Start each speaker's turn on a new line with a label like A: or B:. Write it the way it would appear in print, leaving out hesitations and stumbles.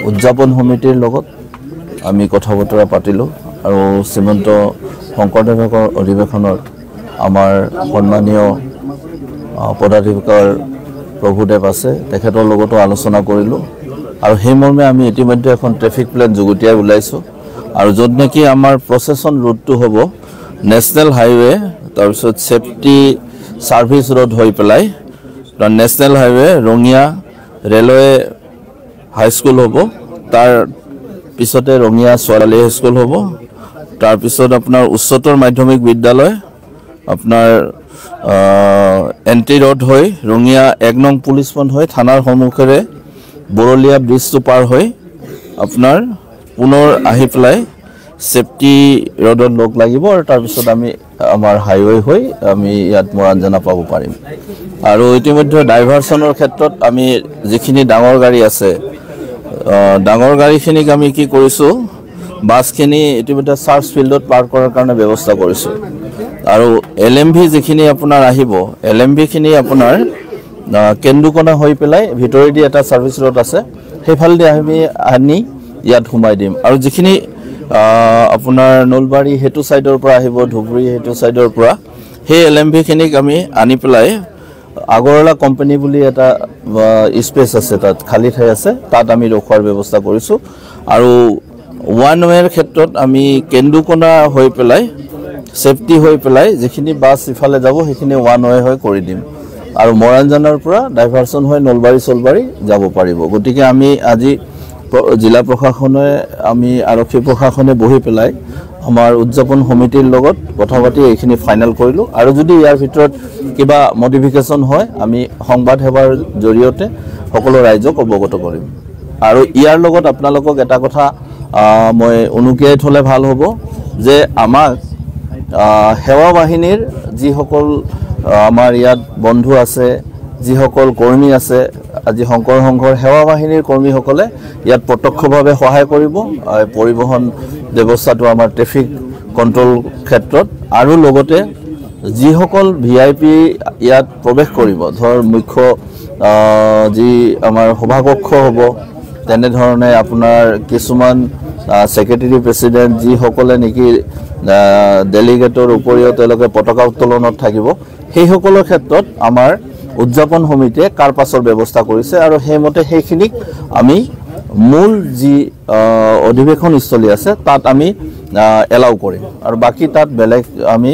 A: উদযাপন সমিতিৰ লগত আমি কথা বতৰা পাতিলোঁ আৰু শ্ৰীমন্ত শংকৰদেৱৰ অধিৱেশনৰ আমাৰ সন্মানীয় পদাধিকাৰ প্ৰভুদেৱ আছে তেখেতৰ লগতো আলোচনা কৰিলোঁ আৰু সেই মৰ্মে আমি ইতিমধ্যে এখন ট্ৰেফিক প্লেন যুগুতিয়াই ওলাইছোঁ আৰু য'ত নেকি আমাৰ প্ৰচেছন ৰুটটো হ'ব নেশ্যনেল হাইৱে তাৰপিছত সেফটি সাৰ্ভিস ৰোড হৈ পেলাই নেশ্যনেল হাইৱে ৰঙিয়া ৰেলৱে হাই স্কুল হ'ব তাৰ পিছতে ৰঙিয়া ছোৱালী হাই স্কুল হ'ব তাৰ পিছত আপোনাৰ উচ্চতৰ মাধ্যমিক বিদ্যালয় আপোনাৰ এন্ট্ৰি ৰোড হৈ ৰঙিয়া 1 নং পুলিচ পইণ্ট হৈ থানাৰ সন্মুখেৰে বৰলিয়া ব্ৰিজটো পাৰ হৈ আপোনাৰ পুনৰ আহি পেলাই সেফটি ৰোডত লগ লাগিব আৰু তাৰ পিছত আমি আমাৰ হাইৱে হৈ আমি ইয়াত মৰাঞ্জনা পাব পাৰিম আৰু ইতিমধ্যে ডাইভাৰচনৰ ক্ষেত্ৰত আমি যিখিনি ডাঙৰ গাড়ী আছে ডাঙৰ গাড়ীখিনিক আমি কি কৰিছোঁ বাছখিনি ইতিমধ্যে চাৰ্চ ফিল্ডত পাৰ্ক কৰাৰ কাৰণে ব্যৱস্থা কৰিছোঁ আৰু এলএমভি যিখিনি আপোনাৰ আহিব এলএমভিখিনি আপোনাৰ কেন্দুকণা হৈ পেলাই ভিতৰেদি এটা সাৰ্ভিস ৰোড আছে সেইফালেদি আমি আনি ইয়াত সোমাই দিম আৰু যিখিনি আপোনাৰ নলবাৰী হেতু সাইডৰ পৰা আহিব ধুবুৰী হেতু সাইডৰ পৰা সেই এলএমভিখিনিক আমি আনি পেলাই আগৰলা কোম্পানী বুলি এটা স্পেচ আছে তাত খালি ঠাই আছে তাত আমি ৰখোৱাৰ ব্যৱস্থা কৰিছোঁ আৰু ওৱান ৱেৰ ক্ষেত্ৰত আমি কেন্দুকণা হৈ পেলাই সেফটি হৈ পেলাই যিখিনি বাছ ইফালে যাব সেইখিনি ওৱান ৱে হৈ কৰি দিম আৰু মৰাঞ্জনৰ পৰা ডাইভাৰচন হৈ নলবাৰী সলবাৰী যাব পাৰিব গতিকে আমি আজি জিলা প্ৰশাসনে আমি আৰক্ষী প্ৰশাসনে বহি পেলাই আমাৰ উদযাপন সমিতিৰ লগত কথা পাতি এইখিনি ফাইনাল কৰিলোঁ আৰু যদি ইয়াৰ ভিতৰত কিবা মডিফিকেশ্যন হয় আমি সংবাদ সেৱাৰ জৰিয়তে সকলো ৰাইজক অৱগত কৰিম আৰু ইয়াৰ লগত আপোনালোকক এটা কথা মই অনুকিয়াই থলে ভাল হ'ব যে আমাক সেৱা বাহিনীৰ যিসকল আমাৰ ইয়াত বন্ধু আছে যিসকল কৰ্মী আছে আজি শংকৰ সংঘৰ সেৱা বাহিনীৰ কৰ্মীসকলে ইয়াত প্ৰত্যক্ষভাৱে সহায় কৰিব পৰিবহণ ব্যৱস্থাটো আমাৰ ট্ৰেফিক কন্ট্ৰোল ক্ষেত্ৰত আৰু লগতে যিসকল ভিআইপি ইয়াত প্ৰৱেশ কৰিব ধৰ মুখ্য যি আমাৰ সভাকক্ষ হ'ব তেনে ধৰণে আপোনাৰ কিছুমান সেক্ৰেটাৰী প্ৰেসিডেন্ট যিসকলে নেকি ডেলিগেটৰ উপৰিও তেওঁলোকে পতাকা উত্তোলনত থাকিব সেই সকলৰ ক্ষেত্ৰত আমাৰ উদযাপন সমিতিয়ে কাৰপাছৰ ব্যৱস্থা কৰিছে আৰু সেইমতে সেইখিনিক আমি মূল যি অধিৱেশন স্থলী আছে তাত আমি এলাউ কৰিম আৰু বাকি তাত বেলেগ আমি